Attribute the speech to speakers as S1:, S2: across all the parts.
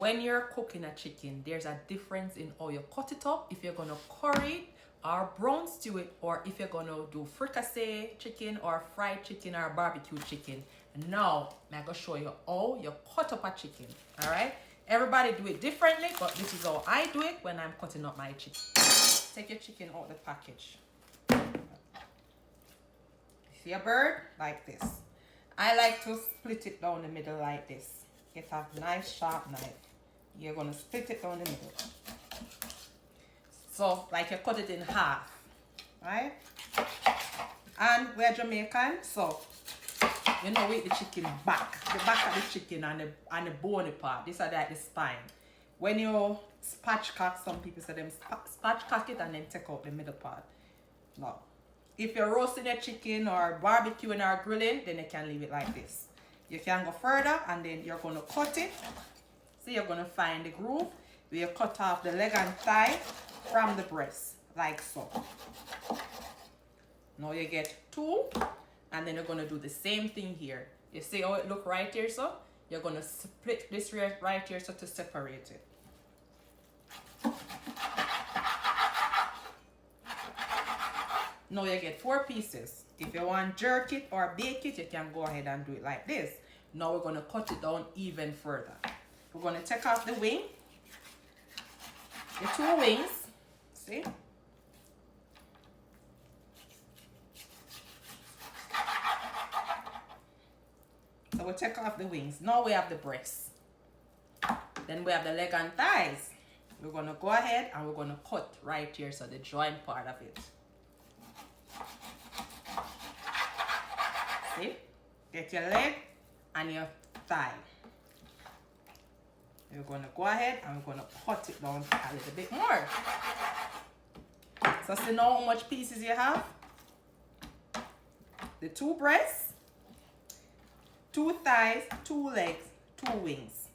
S1: When you're cooking a chicken, there's a difference in how you cut it up. If you're gonna curry it or brown stew it, or if you're gonna do fricassee chicken or fried chicken or barbecue chicken. Now I'm gonna show you how you cut up a chicken. All right, everybody do it differently, but this is how I do it when I'm cutting up my chicken. Take your chicken out the package. See a bird like this. I like to split it down the middle like this. Get a nice sharp knife. You're gonna split it down the middle. So like you cut it in half, right? And we're Jamaican, so you know, with the chicken back, the back of the chicken and the bony part. This is like the spine. When you spatchcock, some people say them spatchcock it and then take out the middle part. No. If you're roasting a chicken or barbecuing or grilling, then you can leave it like this. You can go further and then you're going to cut it. So you're going to find the groove where you cut off the leg and thigh from the breast, like so. Now you get two, and then you're going to do the same thing here. You see how it look right here, so? You're going to split this right here so to separate it. Now you get 4 pieces. If you want jerk it or bake it, you can go ahead and do it like this. Now we're going to cut it down even further. We're going to take off the wing. The 2 wings. See? So we'll take off the wings. Now we have the breasts. Then we have the leg and thighs. We're going to go ahead and we're going to cut right here, so the joint part of it. See? Get your leg and your thigh. We're going to go ahead and we're going to cut it down a little bit more. So see now how much pieces you have? The 2 breasts, 2 thighs, 2 legs, 2 wings.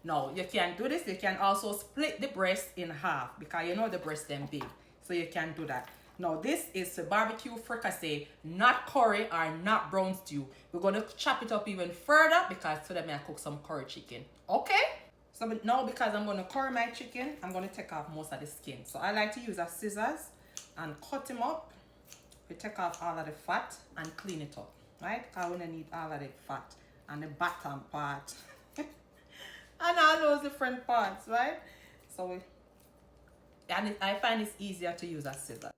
S1: Now you can do this. You can also split the breast in half because you know the breast them big. So you can do that. Now this is the barbecue fricassee, not curry or not brown stew. We're going to chop it up even further because today I cook some curry chicken. Okay? So now because I'm going to curry my chicken, I'm going to take off most of the skin. So I like to use a scissors and cut them up. We take off all of the fat and clean it up. Right? Because we don't need all of the fat and the bottom part. And all those different parts, right? So and I find it's easier to use a scissors.